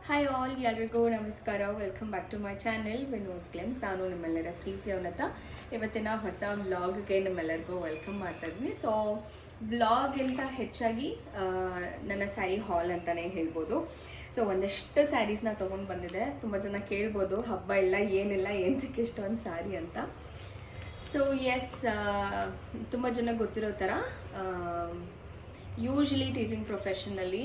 Hi all, ಎಲ್ರಿಗೂ ನಮಸ್ಕಾರ. Welcome back to my channel Vino's glimpse. ನಾನು ನಿಮ್ಮೆಲ್ಲರ ಪ್ರೀತಿಯವನತ ಇವತ್ತಿನ ಹೊಸ ವ್ಲಾಗ್ಗೆ ನಿಮ್ಮೆಲ್ಲರಿಗೂ ವೆಲ್ಕಮ್ ಮಾಡ್ತಾ ಇದ್ದೀನಿ. ಸೊ ವ್ಲಾಗಿಂತ ಹೆಚ್ಚಾಗಿ ನನ್ನ ಸ್ಯಾರಿ ಹಾಲ್ ಅಂತಲೇ ಹೇಳ್ಬೋದು. ಸೊ ಒಂದಷ್ಟು ಸ್ಯಾರೀಸ್ನ ತೊಗೊಂಡು ಬಂದಿದೆ. ತುಂಬ ಜನ ಕೇಳ್ಬೋದು ಹಬ್ಬ ಇಲ್ಲ ಏನಿಲ್ಲ ಎಂತಕ್ಕೆ ಇಷ್ಟೊಂದು ಸ್ಯಾರಿ ಅಂತ. ಸೊ ಎಸ್, ತುಂಬ ಜನ ಗೊತ್ತಿರೋ ಥರ ಯೂಶ್ವಲಿ ಟೀಚಿಂಗ್ ಪ್ರೊಫೆಷನಲ್ಲಿ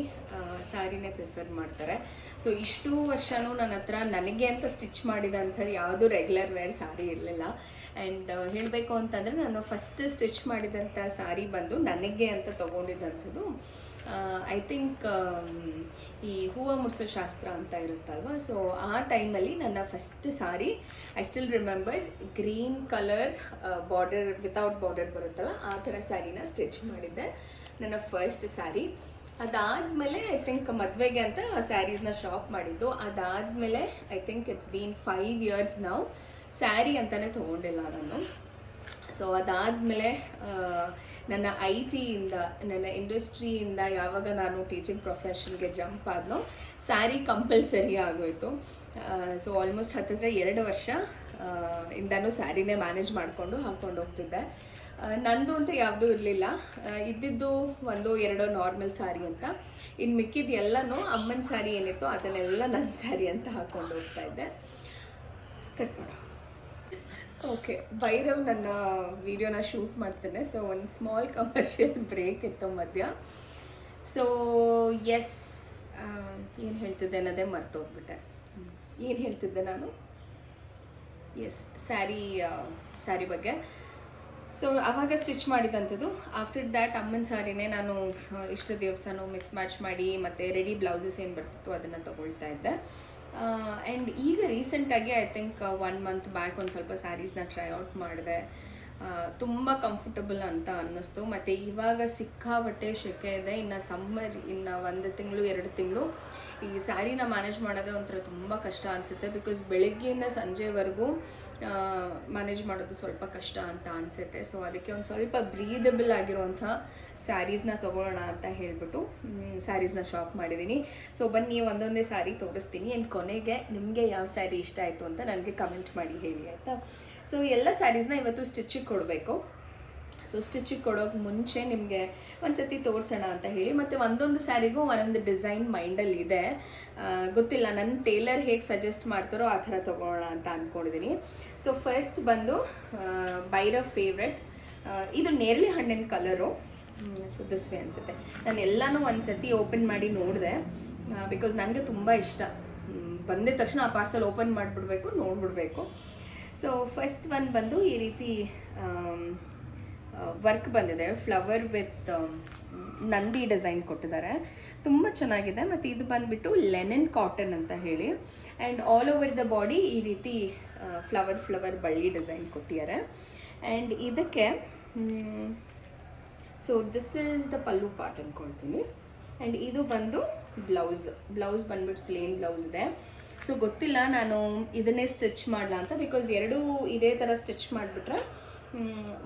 ಸ್ಯಾರಿನೇ ಪ್ರಿಫರ್ ಮಾಡ್ತಾರೆ. ಸೊ ಇಷ್ಟು ವರ್ಷವೂ ನನ್ನ ಹತ್ರ ನನಗೆ ಅಂತ ಸ್ಟಿಚ್ ಮಾಡಿದಂಥದ್ದು ಯಾವುದೂ ರೆಗ್ಯುಲರ್ ವೇರ್ ಸ್ಯಾರಿ ಇರಲಿಲ್ಲ. ಆ್ಯಂಡ್ ಹೇಳಬೇಕು ಅಂತಂದರೆ ನಾನು ಫಸ್ಟ್ ಸ್ಟಿಚ್ ಮಾಡಿದಂಥ ಸ್ಯಾರಿ ಬಂದು ನನಗೆ ಅಂತ ತೊಗೊಂಡಿದ್ದಂಥದ್ದು ಐ ಥಿಂಕ್ ಈ ಹೂವು ಮುಡಿಸೋ ಶಾಸ್ತ್ರ ಅಂತ ಇರುತ್ತಲ್ವ. ಸೊ ಆ ಟೈಮಲ್ಲಿ ನನ್ನ first sari I still remember, green colour border without border ಬರುತ್ತಲ್ಲ ಆ ಥರ ಸ್ಯಾರಿನ ಸ್ಟಿಚ್ ಮಾಡಿದ್ದೆ, ನನ್ನ ಫಸ್ಟ್ ಸ್ಯಾರಿ. ಅದಾದಮೇಲೆ ಐ ಥಿಂಕ್ ಮದುವೆಗೆ ಅಂತ ಸ್ಯಾರೀಸ್ನ ಶಾಪ್ ಮಾಡಿದ್ದು. ಅದಾದಮೇಲೆ I think it's been 5 years ನಾವು ಸ್ಯಾರಿ ಅಂತಲೇ ತೊಗೊಂಡಿಲ್ಲ ನಾನು. ಸೊ ಅದಾದಮೇಲೆ ನನ್ನ IT ಇಂದ, ನನ್ನ ಇಂಡಸ್ಟ್ರಿಯಿಂದ ಯಾವಾಗ ನಾನು ಟೀಚಿಂಗ್ ಪ್ರೊಫೆಷನ್ಗೆ ಜಂಪ್ ಆದ್ನೋ ಸ್ಯಾರಿ ಕಂಪಲ್ಸರಿ ಆಗೋಯಿತು. ಸೊ ಆಲ್ಮೋಸ್ಟ್ ಹತ್ತಿರ 2 ವರ್ಷ ಇಂದನೂ ಸ್ಯಾರಿನೇ ಮ್ಯಾನೇಜ್ ಮಾಡಿಕೊಂಡು ಹಾಕ್ಕೊಂಡು ಹೋಗ್ತಿದ್ದೆ. ನಂದು ಅಂತ ಯಾವುದೂ ಇರಲಿಲ್ಲ, ಇದ್ದಿದ್ದು 1-2 ನಾರ್ಮಲ್ ಸ್ಯಾರಿ ಅಂತ. ಇನ್ನು ಮಿಕ್ಕಿದ ಎಲ್ಲನೂ ಅಮ್ಮನ ಸ್ಯಾರಿ ಏನಿತ್ತು ಅದನ್ನೆಲ್ಲ ನನ್ನ ಸ್ಯಾರಿ ಅಂತ ಹಾಕ್ಕೊಂಡು ಹೋಗ್ತಾ ಇದ್ದೆ. ಕಟ್ ಮಾಡು. ಓಕೆ, ಭೈರವ್ ನನ್ನ ವಿಡಿಯೋನ ಶೂಟ್ ಮಾಡ್ತೇನೆ. ಸೊ ಒಂದು ಸ್ಮಾಲ್ ಕಮರ್ಷಿಯಲ್ ಬ್ರೇಕ್ ಇತ್ತು ಮಧ್ಯ. ಸೊ ಎಸ್, ಏನು ಹೇಳ್ತಿದ್ದೆ ಅನ್ನೋದೇ ಮರ್ತೋಗ್ಬಿಟ್ಟೆ. ಏನು ಹೇಳ್ತಿದ್ದೆ ನಾನು? ಎಸ್, ಸ್ಯಾರಿ ಬಗ್ಗೆ. ಸೊ ಆವಾಗ ಸ್ಟಿಚ್ ಮಾಡಿದಂಥದ್ದು. ಆಫ್ಟರ್ ದ್ಯಾಟ್ ಅಮ್ಮನ ಸ್ಯಾರಿನೇ ನಾನು ಇಷ್ಟು ದಿವಸನೂ ಮಿಕ್ಸ್ ಮ್ಯಾಚ್ ಮಾಡಿ ಮತ್ತು ರೆಡಿ ಬ್ಲೌಸಸ್ ಏನು ಬರ್ತಿತ್ತು ಅದನ್ನು ತೊಗೊಳ್ತಾ ಇದ್ದೆ. ಆ್ಯಂಡ್ ಈಗ ರೀಸೆಂಟಾಗಿ ಐ ಥಿಂಕ್ 1 month ಬ್ಯಾಕ್ ಒಂದು ಸ್ವಲ್ಪ ಸ್ಯಾರೀಸ್ನ ಟ್ರೈ ಔಟ್ ಮಾಡಿದೆ. ತುಂಬ ಕಂಫರ್ಟಬಲ್ ಅಂತ ಅನ್ನಿಸ್ತು. ಮತ್ತು ಇವಾಗ ಸಿಕ್ಕಾಬಟ್ಟೆ ಶೆಕೆ ಇದೆ. ಇನ್ನು ಸಮ್ಮರ್ ಇನ್ನು 1 ತಿಂಗಳು 2 ತಿಂಗಳು ಈ ಸ್ಯಾರಿನ ಮ್ಯಾನೇಜ್ ಮಾಡೋದೇ ಒಂಥರ ತುಂಬ ಕಷ್ಟ ಅನಿಸುತ್ತೆ. ಬಿಕಾಸ್ ಬೆಳಗ್ಗೆಯಿಂದ ಸಂಜೆವರೆಗೂ ಮ್ಯಾನೇಜ್ ಮಾಡೋದು ಸ್ವಲ್ಪ ಕಷ್ಟ ಅಂತ ಅನಿಸುತ್ತೆ. ಸೊ ಅದಕ್ಕೆ ಒಂದು ಸ್ವಲ್ಪ ಬ್ರೀದಬಲ್ ಆಗಿರುವಂಥ ಸ್ಯಾರೀಸ್ನ ತೊಗೊಳ್ಳೋಣ ಅಂತ ಹೇಳಿಬಿಟ್ಟು ಸ್ಯಾರೀಸ್ನ ಶಾಪ್ ಮಾಡಿದ್ದೀನಿ. ಸೊ ಬನ್ನಿ ಒಂದೊಂದೇ ಸ್ಯಾರಿ ತೋರಿಸ್ತೀನಿ. ಆ್ಯಂಡ್ ಕೊನೆಗೆ ನಿಮಗೆ ಯಾವ ಸ್ಯಾರಿ ಇಷ್ಟ ಆಯಿತು ಅಂತ ನನಗೆ ಕಮೆಂಟ್ ಮಾಡಿ ಹೇಳಿ, ಆಯಿತಾ? ಸೊ ಎಲ್ಲ ಸ್ಯಾರೀಸ್ನ ಇವತ್ತು ಸ್ಟಿಚಿಗೆ ಕೊಡಬೇಕು. ಸೊ ಸ್ಟಿಚಿಗೆ ಕೊಡೋಕೆ ಮುಂಚೆ ನಿಮಗೆ ಒಂದು ಸತಿ ತೋರಿಸೋಣ ಅಂತ ಹೇಳಿ, ಮತ್ತು ಒಂದೊಂದು ಸ್ಯಾರಿಗೂ ಒಂದೊಂದು ಡಿಸೈನ್ ಮೈಂಡಲ್ಲಿ ಇದೆ. ಗೊತ್ತಿಲ್ಲ, ನನ್ನ ಟೇಲರ್ ಹೇಗೆ ಸಜೆಸ್ಟ್ ಮಾಡ್ತಾರೋ ಆ ಥರ ತೊಗೊಳ್ಳೋಣ ಅಂತ ಅಂದ್ಕೊಂಡಿದ್ದೀನಿ. ಸೊ ಫಸ್ಟ್ ಬಂದು ಭೈರವ್ ಫೇವ್ರೆಟ್, ಇದು ನೇರಳೆ ಹಣ್ಣಿನ ಕಲರು. ಸೊ ದಿಸ್ ವೇ ಅನಿಸುತ್ತೆ. ನಾನು ಎಲ್ಲನೂ ಒಂದು ಸತಿ ಓಪನ್ ಮಾಡಿ ನೋಡಿದೆ, ಬಿಕಾಸ್ ನನಗೆ ತುಂಬ ಇಷ್ಟ. ಬಂದಿದ ತಕ್ಷಣ ಆ ಪಾರ್ಸಲ್ ಓಪನ್ ಮಾಡಿಬಿಡ್ಬೇಕು, ನೋಡಿಬಿಡ್ಬೇಕು. ಸೊ ಫಸ್ಟ್ ಒನ್ ಬಂದು ಈ ರೀತಿ ವರ್ಕ್ ಬಂದಿದೆ. ಫ್ಲವರ್ ವಿತ್ ನಂದಿ ಡಿಸೈನ್ ಕೊಟ್ಟಿದ್ದಾರೆ, ತುಂಬ ಚೆನ್ನಾಗಿದೆ. ಮತ್ತು ಇದು ಬಂದುಬಿಟ್ಟು ಲೆನಿನ್ ಕಾಟನ್ ಅಂತ ಹೇಳಿ. And all over the body ಈ ರೀತಿ ಫ್ಲವರ್ ಬಳ್ಳಿ ಡಿಸೈನ್ ಕೊಟ್ಟಿದ್ದಾರೆ. ಆ್ಯಂಡ್ ಇದಕ್ಕೆ so this is the pallu part ಅಂದ್ಕೊಳ್ತೀನಿ. ಆ್ಯಂಡ್ ಇದು ಬಂದು ಬ್ಲೌಸ್ ಬಂದ್ಬಿಟ್ಟು ಪ್ಲೇನ್ ಬ್ಲೌಸ್ ಇದೆ. ಸೊ ಗೊತ್ತಿಲ್ಲ ನಾನು ಇದನ್ನೇ ಸ್ಟಿಚ್ ಮಾಡಲ ಅಂತ, ಬಿಕಾಸ್ ಎರಡೂ ಇದೇ ಥರ ಸ್ಟಿಚ್ ಮಾಡಿಬಿಟ್ರೆ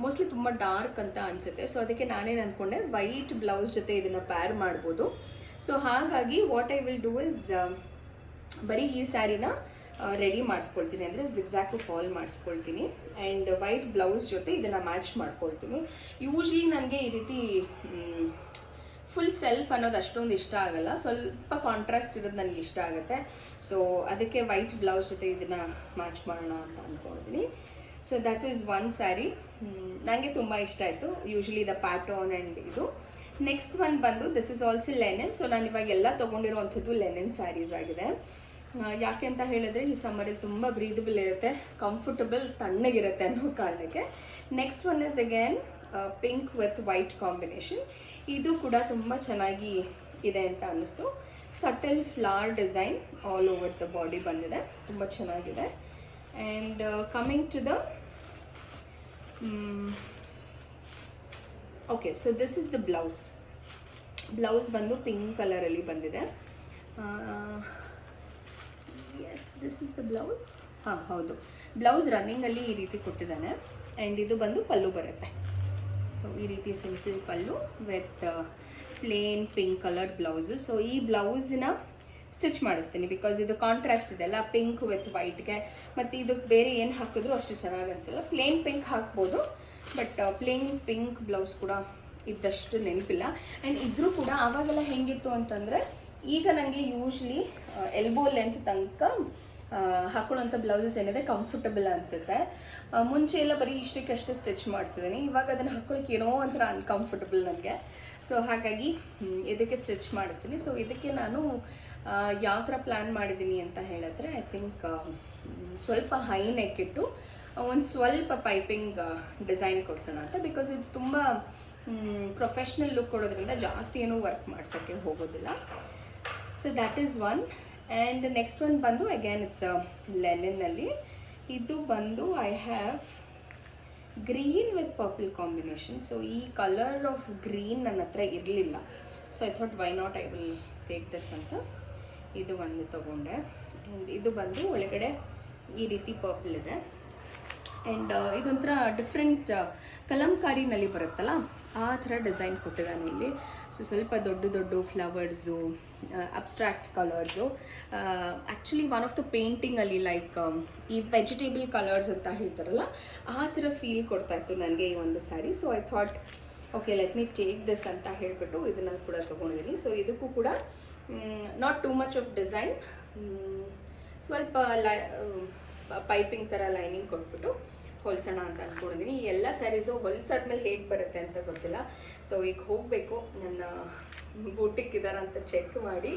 ಮೋಸ್ಟ್ಲಿ ತುಂಬ ಡಾರ್ಕ್ ಅಂತ ಅನಿಸುತ್ತೆ. ಸೊ ಅದಕ್ಕೆ ನಾನೇನು ಅಂದ್ಕೊಂಡೆ, ವೈಟ್ ಬ್ಲೌಸ್ ಜೊತೆ ಇದನ್ನು ಪ್ಯಾರ್ ಮಾಡ್ಬೋದು. ಸೊ ಹಾಗಾಗಿ what I will do is, ಬರೀ ಈ ಸ್ಯಾರಿನ ರೆಡಿ ಮಾಡಿಸ್ಕೊಳ್ತೀನಿ, ಅಂದರೆ ಜಿಗ್ಜ್ಯಾಕು ಫಾಲ್ ಮಾಡಿಸ್ಕೊಳ್ತೀನಿ. ಆ್ಯಂಡ್ ವೈಟ್ ಬ್ಲೌಸ್ ಜೊತೆ ಇದನ್ನು ಮ್ಯಾಚ್ ಮಾಡ್ಕೊಳ್ತೀನಿ. ಯೂಶ್ವಲಿ ನನಗೆ ಈ ರೀತಿ ಫುಲ್ ಸೆಲ್ಫ್ ಅನ್ನೋದು ಅಷ್ಟೊಂದು ಇಷ್ಟ ಆಗೋಲ್ಲ, ಸ್ವಲ್ಪ ಕಾಂಟ್ರಾಸ್ಟ್ ಇರೋದು ನನಗೆ ಇಷ್ಟ ಆಗುತ್ತೆ. ಸೊ ಅದಕ್ಕೆ ವೈಟ್ ಬ್ಲೌಸ್ ಜೊತೆ ಇದನ್ನು ಮ್ಯಾಚ್ ಮಾಡೋಣ ಅಂತ ಅಂದ್ಕೊಂಡಿದ್ದೀನಿ. So that is one sari, ನನಗೆ ತುಂಬ ಇಷ್ಟ ಆಯಿತು. ಯೂಶ್ವಲಿ ದ ಪ್ಯಾಟರ್ನ್ ಆ್ಯಂಡ್ ಇದು. ನೆಕ್ಸ್ಟ್ ಒನ್ ಬಂದು this is also Lenin. So ನಾನು ಇವಾಗೆಲ್ಲ ತೊಗೊಂಡಿರುವಂಥದ್ದು ಲೆನಿನ್ ಸ್ಯಾರೀಸ್ ಆಗಿದೆ. ಯಾಕೆ ಅಂತ ಹೇಳಿದ್ರೆ ಈ ಸಮ್ಮರಲ್ಲಿ ತುಂಬ ಬ್ರೀದಬಲ್ ಇರುತ್ತೆ, ಕಂಫರ್ಟಬಲ್, ತಣ್ಣಗಿರುತ್ತೆ ಅನ್ನೋ ಕಾರಣಕ್ಕೆ. Next one is again pink with white combination. ಇದು ಕೂಡ ತುಂಬ ಚೆನ್ನಾಗಿ ಇದೆ ಅಂತ ಅನ್ನಿಸ್ತು. Subtle flower design all over the body ಬಂದಿದೆ, ತುಂಬ ಚೆನ್ನಾಗಿದೆ. And coming to the okay, so this is the blouse ಬಂದು ಪಿಂಕ್ ಕಲರಲ್ಲಿ ಬಂದಿದೆ. Yes, this is the blouse. ಹಾಂ ಹೌದು, ಬ್ಲೌಸ್ ರನ್ನಿಂಗಲ್ಲಿ ಈ ರೀತಿ ಕೊಟ್ಟಿದ್ದಾನೆ. ಆ್ಯಂಡ್ ಇದು ಬಂದು ಪಲ್ಲು ಬರುತ್ತೆ. ಸೊ ಈ ರೀತಿ simple pallu with plain pink colour blouse. So ಈ ಬ್ಲೌಸಿನ ಸ್ಟಿಚ್ ಮಾಡಿಸ್ತೀನಿ. ಬಿಕಾಸ್ ಇದು ಕಾಂಟ್ರಾಸ್ಟ್ ಇದೆಲ್ಲ, ಪಿಂಕ್ ವಿತ್ ವೈಟ್ಗೆ, ಮತ್ತು ಇದಕ್ಕೆ ಬೇರೆ ಏನು ಹಾಕಿದ್ರು ಅಷ್ಟು ಚೆನ್ನಾಗಿ ಅನಿಸಲ್ಲ. ಪ್ಲೇನ್ ಪಿಂಕ್ ಹಾಕ್ಬೋದು, ಬಟ್ ಪ್ಲೇನ್ ಪಿಂಕ್ ಬ್ಲೌಸ್ ಕೂಡ ಇದ್ದಷ್ಟು ನೆನಪಿಲ್ಲ. ಆ್ಯಂಡ್ ಇದ್ರೂ ಕೂಡ ಆವಾಗೆಲ್ಲ ಹೆಂಗಿತ್ತು ಅಂತಂದರೆ, ಈಗ ನನಗೆ ಯೂಶ್ವಲಿ ಎಲ್ಬೋ ಲೆಂತ್ ತನಕ ಹಾಕೊಳ್ಳೋಂಥ ಬ್ಲೌಸಸ್ ಏನಿದೆ ಕಂಫರ್ಟಬಲ್ ಅನಿಸುತ್ತೆ. ಮುಂಚೆ ಎಲ್ಲ ಬರೀ ಇಷ್ಟಕ್ಕಷ್ಟೇ ಸ್ಟಿಚ್ ಮಾಡಿಸಿದ್ದೀನಿ, ಇವಾಗ ಅದನ್ನು ಹಾಕ್ಕೊಳ್ಳೋಕೆ ಏನೋ ಒಂಥರ ಅನ್ಕಂಫರ್ಟಬಲ್ ನನಗೆ. ಸೊ ಹಾಗಾಗಿ ಇದಕ್ಕೆ ಸ್ಟಿಚ್ ಮಾಡಿಸ್ತೀನಿ. ಸೊ ಇದಕ್ಕೆ ನಾನು ಯಾವ ಥರ ಪ್ಲ್ಯಾನ್ ಮಾಡಿದ್ದೀನಿ ಅಂತ ಹೇಳಿದ್ರೆ, ಐ ಥಿಂಕ್ ಸ್ವಲ್ಪ ಹೈ ನೆಕ್ ಇಟ್ಟು ಒಂದು ಸ್ವಲ್ಪ ಪೈಪಿಂಗ್ ಡಿಸೈನ್ ಕೊಡ್ಸೋಣ ಅಂತ. ಬಿಕಾಸ್ ಇದು ತುಂಬ ಪ್ರೊಫೆಷ್ನಲ್ ಲುಕ್ ಕೊಡೋದ್ರಿಂದ ಜಾಸ್ತಿ ಏನೂ ವರ್ಕ್ ಮಾಡ್ಸೋಕ್ಕೆ ಹೋಗೋದಿಲ್ಲ. So that is one. And next one ಬಂದು ಅಗೇನ್ ಇಟ್ಸ್ ಲೆನಿನ್ನಲ್ಲಿ. ಇದು ಬಂದು I have green with purple combination. So ಈ ಕಲರ್ ಆಫ್ ಗ್ರೀನ್ ನನ್ನ ಹತ್ರ ಇರಲಿಲ್ಲ. So I thought why not I will take this ಅಂತ ಇದು ಒಂದು ತೊಗೊಂಡೆ. ಆ್ಯಂಡ್ ಇದು ಬಂದು ಒಳಗಡೆ ಈ ರೀತಿ ಪರ್ಪಲ್ ಇದೆ. ಆ್ಯಂಡ್ ಇದೊಂಥರ ಡಿಫ್ರೆಂಟ್ ಕಲಂಕಾರಿನಲ್ಲಿ ಬರುತ್ತಲ್ಲ ಆ ಥರ ಡಿಸೈನ್ ಕೊಟ್ಟಿದ್ದಾನೆ ಇಲ್ಲಿ. ಸೊ ಸ್ವಲ್ಪ ದೊಡ್ಡ ದೊಡ್ಡ flowers, abstract colours. Actually one of the ಪೇಂಟಿಂಗಲ್ಲಿ ಲೈಕ್ ಈ ವೆಜಿಟೇಬಲ್ ಕಲರ್ಸ್ ಅಂತ ಹೇಳ್ತಾರಲ್ಲ ಆ ಥರ ಫೀಲ್ ಕೊಡ್ತಾಯಿತ್ತು ನನಗೆ ಈ ಒಂದು sari. So I thought okay let me take this ಅಂತ ಹೇಳಿಬಿಟ್ಟು ಇದನ್ನು ಕೂಡ ತೊಗೊಂಡಿದ್ದೀನಿ. ಸೊ ಇದಕ್ಕೂ ಕೂಡ not too much of design, ಸ್ವಲ್ಪ ಪೈಪಿಂಗ್ ಥರ ಲೈನಿಂಗ್ ಕೊಟ್ಬಿಟ್ಟು ಹೊಲ್ಸೋಣ ಅಂತ ಅಂದ್ಕೊಂಡಿದ್ದೀನಿ. ಈ ಎಲ್ಲ ಸ್ಯಾರೀಸು ಹೊಲ್ಸಾದ್ಮೇಲೆ ಹೇಗೆ ಬರುತ್ತೆ ಅಂತ ಗೊತ್ತಿಲ್ಲ. ಸೊ ಈಗ ಹೋಗಬೇಕು, ನನ್ನ ಬೂಟಿಕ್ ಇದಾರ ಅಂತ ಚೆಕ್ ಮಾಡಿ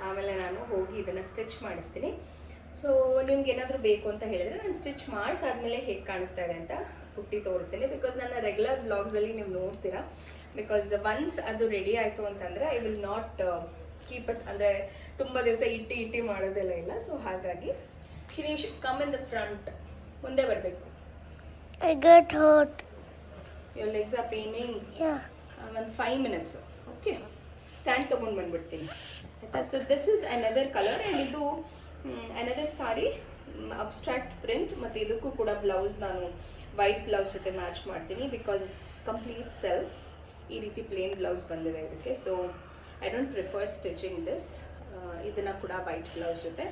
ಆಮೇಲೆ ನಾನು ಹೋಗಿ ಇದನ್ನು ಸ್ಟಿಚ್ ಮಾಡಿಸ್ತೀನಿ. ಸೊ ನಿಮ್ಗೆ ಏನಾದರೂ ಬೇಕು ಅಂತ ಹೇಳಿದರೆ ನಾನು ಸ್ಟಿಚ್ ಮಾಡಿಸಾದ್ಮೇಲೆ ಹೇಗೆ ಕಾಣಿಸ್ತಾ ಇದೆ ಅಂತ ಹುಟ್ಟಿ ತೋರಿಸ್ತೀನಿ. ಬಿಕಾಸ್ ನನ್ನ ರೆಗ್ಯುಲರ್ ಬ್ಲಾಗ್ಸಲ್ಲಿ ನೀವು ನೋಡ್ತೀರಾ. ಬಿಕಾಸ್ ಒನ್ಸ್ ಅದು ರೆಡಿ ಆಯಿತು ಅಂತಂದರೆ I will not keep it, ಅಂದರೆ ತುಂಬ ದಿವಸ ಇಟ್ಟಿ ಮಾಡೋದೆಲ್ಲ ಇಲ್ಲ. ಸೊ ಹಾಗಾಗಿ ಚಿನೀಶ್ ಕಮ್ ಇನ್ ದ ಫ್ರಂಟ್, ಮುಂದೆ ಬರಬೇಕು. I got hurt. Your legs are paining? Yeah. One 5 minutes. Okay. Stand ತಗೊಂಡು ಬಂದ್ಬಿಡ್ತೀನಿ. So this is another colour. And ಇದು ಅನದರ್ ಸಾರಿ ಅಬ್ಸ್ಟ್ರಾಕ್ಟ್ ಪ್ರಿಂಟ್. ಮತ್ತು ಇದಕ್ಕೂ ಕೂಡ ಬ್ಲೌಸ್ ನಾನು ವೈಟ್ ಬ್ಲೌಸ್ ಜೊತೆ ಮ್ಯಾಚ್ ಮಾಡ್ತೀನಿ. Because it's complete self. ಈ ರೀತಿ ಪ್ಲೇನ್ ಬ್ಲೌಸ್ ಬಂದಿದೆ ಇದಕ್ಕೆ. So I don't prefer stitching this. ಇದನ್ನು ಕೂಡ ವೈಟ್ ಬ್ಲೌಸ್ ಜೊತೆ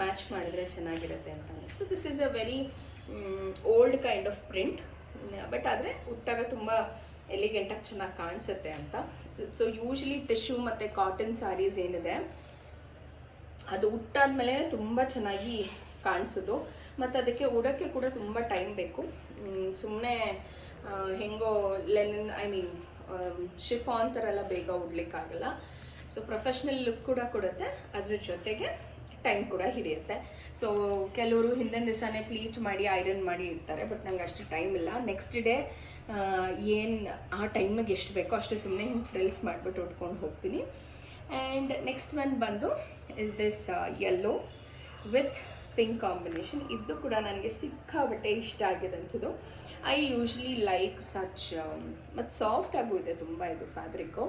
ಮ್ಯಾಚ್ ಮಾಡಿದರೆ ಚೆನ್ನಾಗಿರುತ್ತೆ ಅಂತ ಅನ್ನಿಸ್ತು. This is a very old kind of print, but ಆದರೆ ಉಟ್ಟಾಗ ತುಂಬ ಎಲಿಗೆಂಟಾಗಿ ಚೆನ್ನಾಗಿ ಕಾಣಿಸುತ್ತೆ ಅಂತ. ಸೊ ಯೂಶ್ವಲಿ ಟಿಶ್ಯೂ ಮತ್ತು ಕಾಟನ್ ಸ್ಯಾರೀಸ್ ಏನಿದೆ ಅದು ಉಟ್ಟಾದ್ಮೇಲೆ ತುಂಬ ಚೆನ್ನಾಗಿ ಕಾಣಿಸೋದು. ಮತ್ತು ಅದಕ್ಕೆ ಉಡೋಕ್ಕೆ ಕೂಡ ತುಂಬ ಟೈಮ್ ಬೇಕು. ಸುಮ್ಮನೆ ಹೆಂಗೋ ಲೆನಿನ್ ಐ ಮೀನ್ ಶಿಫಾನ್ ಥರ ಎಲ್ಲ ಬೇಗ ಉಡ್ಲಿಕ್ಕಾಗಲ್ಲ. ಸೊ ಪ್ರೊಫೆಷ್ನಲ್ ಲುಕ್ ಕೂಡ ಕೊಡುತ್ತೆ, ಅದ್ರ ಜೊತೆಗೆ ಟೈಮ್ ಕೂಡ ಹಿಡಿಯುತ್ತೆ. ಸೊ ಕೆಲವರು ಹಿಂದಿನ ದಿವಸನೇ ಪ್ಲೀಟ್ ಮಾಡಿ ಐರನ್ ಮಾಡಿ ಇಡ್ತಾರೆ, ಬಟ್ ನಂಗೆ ಅಷ್ಟು ಟೈಮ್ ಇಲ್ಲ. ನೆಕ್ಸ್ಟ್ ಡೇ ಏನು ಆ ಟೈಮಿಗೆ ಎಷ್ಟು ಬೇಕೋ ಅಷ್ಟು ಸುಮ್ಮನೆ ಹಿಂಗೆ ಫ್ರಿಲ್ಸ್ ಮಾಡಿಬಿಟ್ಟು ಉಟ್ಕೊಂಡು ಹೋಗ್ತೀನಿ. ಆ್ಯಂಡ್ ನೆಕ್ಸ್ಟ್ ಒನ್ ಬಂದು is this yellow with pink combination. ಇದು ಕೂಡ ನನಗೆ ಸಿಕ್ಕಾಬಟ್ಟೆ ಇಷ್ಟ ಆಗಿದಂಥದ್ದು. ಐ ಯೂಶ್ವಲಿ ಲೈಕ್ ಸಚ್, ಮತ್ತು ಸಾಫ್ಟ್ ಆಗು ಇದೆ ತುಂಬ ಇದು fabric.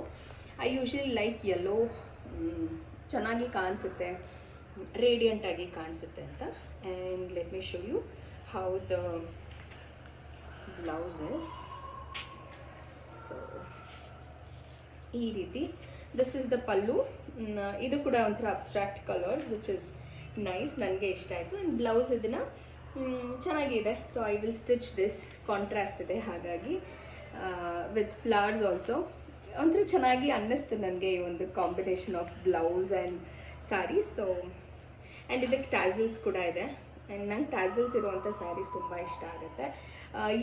I usually like yellow, ಚೆನ್ನಾಗಿ ಕಾಣಿಸುತ್ತೆ, ರೇಡಿಯಂಟಾಗಿ ಕಾಣಿಸುತ್ತೆ ಅಂತ. And let me show you how the blouse is. So ಈ ರೀತಿ ದಿಸ್ ಇಸ್ ದ ಪಲ್ಲು. ಇದು ಕೂಡ ಒಂಥರ abstract colours which is nice, ನನಗೆ ಇಷ್ಟ ಆಯಿತು. ಆ್ಯಂಡ್ ಬ್ಲೌಸ್ ಇದನ್ನು ಚೆನ್ನಾಗಿದೆ. So I will stitch this, contrast ಇದೆ ಹಾಗಾಗಿ, ವಿತ್ ಫ್ಲವರ್ಸ್ ಆಲ್ಸೋ. ಒಂಥರ ಚೆನ್ನಾಗಿ ಅನ್ನಿಸ್ತು ನನಗೆ ಈ ಒಂದು combination of blouse and sari. So and ಇದಕ್ಕೆ ಟ್ಯಾಸಲ್ಸ್ ಕೂಡ ಇದೆ. ಆ್ಯಂಡ್ ನಂಗೆ ಟ್ಯಾಸಲ್ಸ್ ಇರುವಂಥ ಸ್ಯಾರೀಸ್ ತುಂಬ ಇಷ್ಟ ಆಗುತ್ತೆ.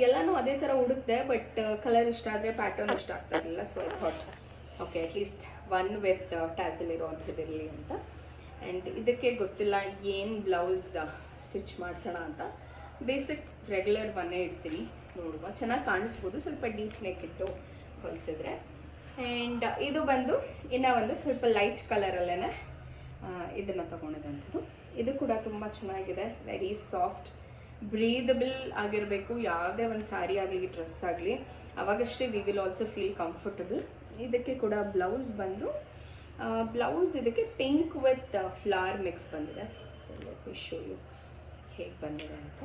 ಎಲ್ಲನೂ ಅದೇ ಥರ ಉಡುತ್ತೆ, ಬಟ್ ಕಲರ್ ಇಷ್ಟ ಆದರೆ ಪ್ಯಾಟರ್ನ್ ಇಷ್ಟ ಆಗ್ತಾ ಇರಲಿಲ್ಲ. So I thought okay at least one with tassel ಇರೋವಂಥದ್ದಿರಲಿ ಅಂತ. ಆ್ಯಂಡ್ ಇದಕ್ಕೆ ಗೊತ್ತಿಲ್ಲ ಏನು ಬ್ಲೌಸ್ ಸ್ಟಿಚ್ ಮಾಡಿಸೋಣ ಅಂತ. ಬೇಸಿಕ್ ರೆಗ್ಯುಲರ್ ಒನ್ನೇ ಇಡ್ತೀನಿ, ನೋಡುವ ಚೆನ್ನಾಗಿ ಕಾಣಿಸ್ಬೋದು ಸ್ವಲ್ಪ ಡೀಪ್ ನೆಕ್ ಇಟ್ಟು ಹೊಲಿಸಿದ್ರೆ. ಆ್ಯಂಡ್ ಇದು ಬಂದು ಇನ್ನೂ ಒಂದು ಸ್ವಲ್ಪ ಲೈಟ್ ಕಲರಲ್ಲೇ ಇದನ್ನು ತೊಗೊಂಡಿದ್ದಂಥದ್ದು. ಇದು ಕೂಡ ತುಂಬ ಚೆನ್ನಾಗಿದೆ, ವೆರಿ ಸಾಫ್ಟ್, ಬ್ರೀದಬಲ್ ಆಗಿರಬೇಕು. ಯಾವುದೇ ಒಂದು ಸ್ಯಾರಿ ಆಗಲಿ ಡ್ರೆಸ್ ಆಗಲಿ ಅವಾಗಷ್ಟೇ we will also feel comfortable. ಇದಕ್ಕೆ ಕೂಡ ಬ್ಲೌಸ್ ಬಂದು ಬ್ಲೌಸ್ ಇದಕ್ಕೆ ಪಿಂಕ್ ವಿತ್ ಫ್ಲವರ್ ಮಿಕ್ಸ್ ಬಂದಿದೆ. So let me show you ಹೇಗೆ ಬಂದಿದೆ ಅಂತ.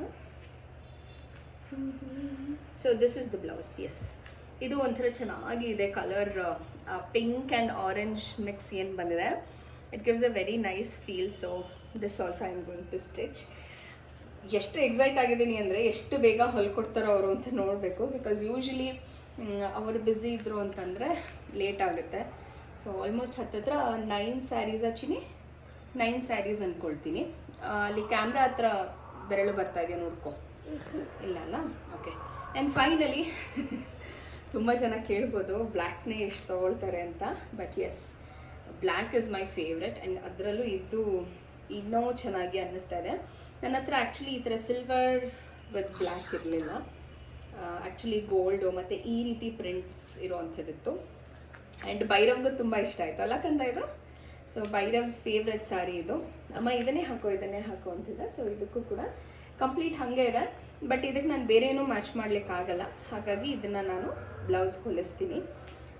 So this is the blouse. Yes, ಇದು ಒಂಥರ ಚೆನ್ನಾಗಿದೆ colour, pink and orange mix ಏನು ಬಂದಿದೆ. It gives a very nice feel. So this also I am going to stitch. ಎಷ್ಟು ಎಕ್ಸೈಟ್ ಆಗಿದ್ದೀನಿ ಅಂದರೆ ಎಷ್ಟು ಬೇಗ ಹೊಲ್ಕೊಡ್ತಾರೋ ಅವರು ಅಂತ ನೋಡಬೇಕು. ಬಿಕಾಸ್ ಯೂಶ್ವಲಿ ಅವರು ಬ್ಯುಸಿ ಇದ್ದರು ಅಂತಂದರೆ ಲೇಟ್ ಆಗುತ್ತೆ. ಸೊ ಆಲ್ಮೋಸ್ಟ್ ಹತ್ತತ್ರ 9 ಸ್ಯಾರೀಸ್ ಚಿನಿ, 9 ಸ್ಯಾರೀಸ್ ಅಂದ್ಕೊಳ್ತೀನಿ. ಅಲ್ಲಿ ಕ್ಯಾಮ್ರಾ ಹತ್ರ ಬೆರಳು ಬರ್ತಾ ಇದೆಯಾ ನೋಡ್ಕೊ. ಇಲ್ಲ ಅಲ್ಲ, ಓಕೆ. ಆ್ಯಂಡ್ ಫೈನಲಿ ತುಂಬ ಜನ ಕೇಳ್ಬೋದು ಬ್ಲ್ಯಾಕ್ನೇ ಎಷ್ಟು ತೊಗೊಳ್ತಾರೆ ಅಂತ. But yes, black is my favourite. And ಅದರಲ್ಲೂ ಇದು ಇನ್ನೂ ಚೆನ್ನಾಗಿ ಅನ್ನಿಸ್ತಾ ಇದೆ. ನನ್ನ ಹತ್ರ ಆ್ಯಕ್ಚುಲಿ ಈ ಥರ ಸಿಲ್ವರ್ ವಿತ್ ಬ್ಲ್ಯಾಕ್ ಇರಲಿಲ್ಲ. ಆ್ಯಕ್ಚುಲಿ ಗೋಲ್ಡು ಮತ್ತು ಈ ರೀತಿ ಪ್ರಿಂಟ್ಸ್ ಇರೋವಂಥದ್ದಿತ್ತು. ಆ್ಯಂಡ್ ಭೈರವ್ಗೂ ತುಂಬ ಇಷ್ಟ ಆಯಿತು ಅಲ್ಲ ಕಂದ ಇದು. ಸೊ ಭೈರವ್ಸ್ ಫೇವ್ರೆಟ್ ಸ್ಯಾರಿ ಇದು. ಅಮ್ಮ ಇದನ್ನೇ ಹಾಕೋ ಅಂತಿದ್ದೆ. ಸೊ ಇದಕ್ಕೂ ಕೂಡ ಕಂಪ್ಲೀಟ್ ಹಾಗೆ ಇದೆ. ಬಟ್ ಇದಕ್ಕೆ ನಾನು ಬೇರೆ ಏನೂ ಮ್ಯಾಚ್ ಮಾಡಲಿಕ್ಕಾಗಲ್ಲ. ಹಾಗಾಗಿ ಇದನ್ನು ನಾನು ಬ್ಲೌಸ್ ಹೊಲಿಸ್ತೀನಿ.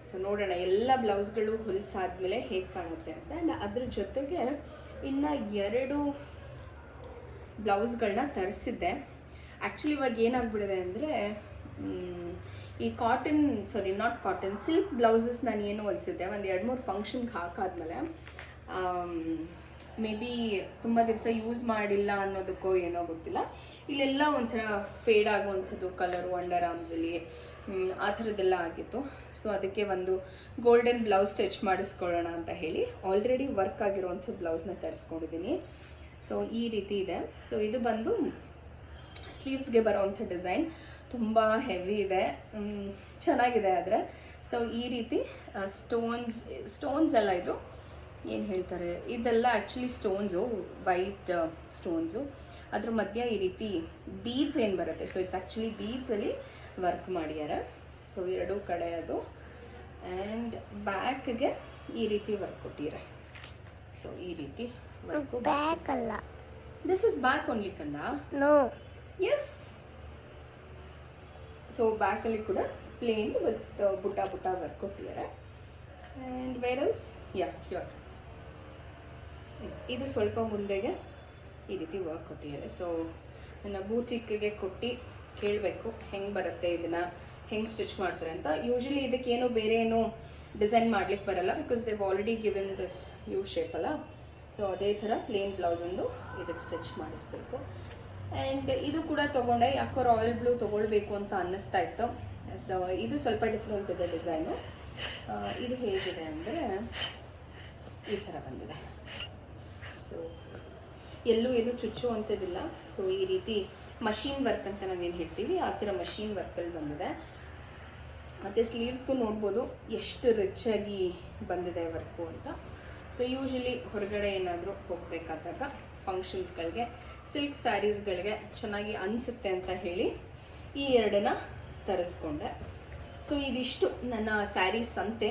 ಸೊ ನೋಡೋಣ ಎಲ್ಲ ಬ್ಲೌಸ್ಗಳು ಹೊಲಿಸಾದ್ಮೇಲೆ ಹೇಗೆ ಕಾಣುತ್ತೆ ಅಂತ. ಆ್ಯಂಡ್ ಅದ್ರ ಜೊತೆಗೆ ಇನ್ನು 2 ಬ್ಲೌಸ್ಗಳನ್ನ ತರಿಸಿದ್ದೆ. ಆ್ಯಕ್ಚುಲಿ ಇವಾಗ ಏನಾಗ್ಬಿಟ್ಟಿದೆ ಅಂದರೆ ಈ ನಾಟ್ ಕಾಟನ್ ಸಿಲ್ಕ್ ಬ್ಲೌಸಸ್ ನಾನು ಏನು ಹೊಲಿಸಿದ್ದೆ ಒಂದು 2-3 ಫಂಕ್ಷನ್ಗೆ ಹಾಕಾದ್ಮೇಲೆ ಮೇ ಬಿ ತುಂಬ ದಿವಸ ಯೂಸ್ ಮಾಡಿಲ್ಲ ಅನ್ನೋದಕ್ಕೋ ಏನೋ ಗೊತ್ತಿಲ್ಲ, ಇಲ್ಲೆಲ್ಲ ಒಂಥರ ಫೇಡ್ ಆಗುವಂಥದ್ದು ಕಲರು ಅಂಡರ್ ಆರ್ಮ್ಸಲ್ಲಿ ಆ ಥರದ್ದೆಲ್ಲ ಆಗಿತ್ತು. ಸೊ ಅದಕ್ಕೆ ಒಂದು ಗೋಲ್ಡನ್ ಬ್ಲೌಸ್ ಸ್ಟಿಚ್ ಮಾಡಿಸ್ಕೊಳ್ಳೋಣ ಅಂತ ಹೇಳಿ ಆಲ್ರೆಡಿ ವರ್ಕ್ ಆಗಿರುವಂಥ ಬ್ಲೌಸ್ನ ತರಿಸ್ಕೊಂಡಿದ್ದೀನಿ. ಸೊ ಈ ರೀತಿ ಇದೆ. ಸೊ ಇದು ಬಂದು ಸ್ಲೀವ್ಸ್ಗೆ ಬರೋವಂಥ ಡಿಸೈನ್ ತುಂಬ ಹೆವಿ ಇದೆ, ಚೆನ್ನಾಗಿದೆ. ಆದರೆ ಸೊ ಈ ರೀತಿ ಸ್ಟೋನ್ಸ್ ಎಲ್ಲ ಇದು ಏನು ಹೇಳ್ತಾರೆ, ಇದೆಲ್ಲ ಆ್ಯಕ್ಚುಲಿ ಸ್ಟೋನ್ಸು, ವೈಟ್ ಸ್ಟೋನ್ಸು. ಅದ್ರ ಮಧ್ಯ ಈ ರೀತಿ ಬೀಡ್ಸ್ ಏನು ಬರುತ್ತೆ, ಸೊ ಇಟ್ಸ್ ಆ್ಯಕ್ಚುಲಿ ಬೀಡ್ಸಲ್ಲಿ ವರ್ಕ್ ಮಾಡ್ಯಾರ. ಸೊ 2 ಕಡೆ ಅದು. ಆ್ಯಂಡ್ ಬ್ಯಾಕ್ಗೆ ಈ ರೀತಿ ವರ್ಕ್ ಕೊಟ್ಟಿದ್ದಾರೆ. ಸೊ ಈ ರೀತಿ ವರ್ಕು. ಬ್ಯಾಕ್ ಅಲ್ಲ, ದಿಸ್ ಇಸ್ ಬ್ಯಾಕ್ ಓನ್ಲಿ ಕಂದ. No, yes. ಸೊ ಬ್ಯಾಕಲ್ಲಿ ಕೂಡ ಪ್ಲೇನ್ ವಿತ್ ಬುಟ್ಟ ವರ್ಕ್ ಕೊಟ್ಟಿದ್ದಾರೆ. And where else, yeah sure, ಇದು ಸ್ವಲ್ಪ ಮುಂದೆಗೆ ಈ ರೀತಿ ವರ್ಕ್ ಕೊಟ್ಟಿದ್ದಾರೆ. ಸೊ ನನ್ನ ಬೂಟಿಕ್ಗೆ ಕೊಟ್ಟು ಕೇಳಬೇಕು ಹೆಂಗೆ ಬರುತ್ತೆ, ಇದನ್ನು ಹೆಂಗೆ ಸ್ಟಿಚ್ ಮಾಡ್ತಾರೆ ಅಂತ. ಯೂಶ್ವಲಿ ಇದಕ್ಕೇನು ಬೇರೆ ಏನು ಡಿಸೈನ್ ಮಾಡ್ಲಿಕ್ಕೆ ಬರಲ್ಲ, because they've already given this U shape ಅಲ್ಲ. ಸೊ ಅದೇ ಥರ ಪ್ಲೇನ್ ಬ್ಲೌಸೊಂದು ಇದಕ್ಕೆ ಸ್ಟಿಚ್ ಮಾಡಿಸ್ಬೇಕು. ಆ್ಯಂಡ್ ಇದು ಕೂಡ ತೊಗೊಂಡೆ, ಯಾಕೋ ರಾಯಲ್ ಬ್ಲೂ ತೊಗೊಳ್ಬೇಕು ಅಂತ ಅನ್ನಿಸ್ತಾ ಇತ್ತು. ಸೊ ಇದು ಸ್ವಲ್ಪ ಡಿಫ್ರೆಂಟ್ ಇದೆ ಡಿಸೈನು. ಇದು ಹೇಗಿದೆ ಅಂದರೆ ಈ ಥರ ಬಂದಿದೆ. ಸೊ ಎಲ್ಲೂ ಏನು ಚುಚ್ಚುವಂಥದ್ದಿಲ್ಲ. ಸೊ ಈ ರೀತಿ ಮಷೀನ್ ವರ್ಕ್ ಅಂತ ನಾವೇನು ಹೇಳ್ತೀವಿ ಆ ಥರ ಮಷೀನ್ ವರ್ಕಲ್ಲಿ ಬಂದಿದೆ. ಮತ್ತು ಸ್ಲೀವ್ಸ್ಗೂ ನೋಡ್ಬೋದು ಎಷ್ಟು ರಿಚಾಗಿ ಬಂದಿದೆ ವರ್ಕು ಅಂತ. ಸೊ ಯೂಶ್ವಲಿ ಹೊರಗಡೆ ಏನಾದರೂ ಹೋಗಬೇಕಾದಾಗ ಫಂಕ್ಷನ್ಸ್ಗಳಿಗೆ ಸಿಲ್ಕ್ ಸ್ಯಾರೀಸ್ಗಳಿಗೆ ಚೆನ್ನಾಗಿ ಅನಿಸುತ್ತೆ ಅಂತ ಹೇಳಿ ಈ 2 ತರಿಸ್ಕೊಂಡೆ. ಸೊ ಇದಿಷ್ಟು ನನ್ನ ಸ್ಯಾರೀಸ್ ಸಂತೆ.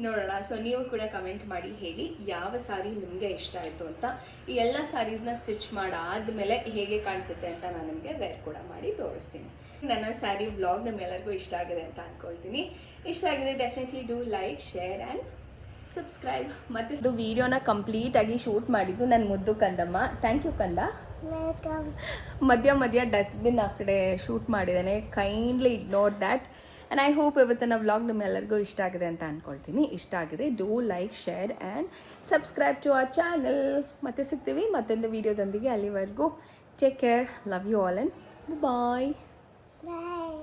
ನೋಡೋಣ. ಸೊ ನೀವು ಕೂಡ ಕಮೆಂಟ್ ಮಾಡಿ ಹೇಳಿ ಯಾವ ಸ್ಯಾರಿ ನಿಮಗೆ ಇಷ್ಟ ಆಯಿತು ಅಂತ. ಈ ಎಲ್ಲ ಸ್ಯಾರೀಸ್ನ ಸ್ಟಿಚ್ ಮಾಡಾದ್ಮೇಲೆ ಹೇಗೆ ಕಾಣಿಸುತ್ತೆ ಅಂತ ನಾನು ನಿಮಗೆ ವೇರ್ ಕೂಡ ಮಾಡಿ ತೋರಿಸ್ತೀನಿ. ನನ್ನ ಸ್ಯಾರಿ ವ್ಲಾಗ್ ನಿಮ್ಗೆಲ್ಲರಿಗೂ ಇಷ್ಟ ಆಗಿದೆ ಅಂತ ಅಂದ್ಕೊಳ್ತೀನಿ. ಇಷ್ಟ ಆಗಿದೆ definitely do like, share and subscribe. ಮತ್ತು ಇದು ವಿಡಿಯೋನ ಕಂಪ್ಲೀಟಾಗಿ ಶೂಟ್ ಮಾಡಿದ್ದು ನನ್ನ ಮುದ್ದು ಕಂದಮ್ಮ. ಥ್ಯಾಂಕ್ ಯು ಕಂದ. ವೆಲ್ಕಮ್. ಮಧ್ಯ ಡಸ್ಟ್ಬಿನ್ ಆ ಕಡೆ ಶೂಟ್ ಮಾಡಿದ್ದೇನೆ. Kindly ignore that. And I hope ಇವತ್ತಿನ ವ್ಲಾಗ್ ನಿಮ್ಮೆಲ್ಲರಿಗೂ ಇಷ್ಟ ಆಗಿದೆ ಅಂತ ಅಂದ್ಕೊಳ್ತೀನಿ. ಇಷ್ಟ ಆಗಿದೆ do like, share and subscribe to our channel. ಮತ್ತೆ ಸಿಗ್ತೀವಿ ಮತ್ತೊಂದು ವಿಡಿಯೋದೊಂದಿಗೆ. ಅಲ್ಲಿವರೆಗೂ take care, love you all and bye. Bye.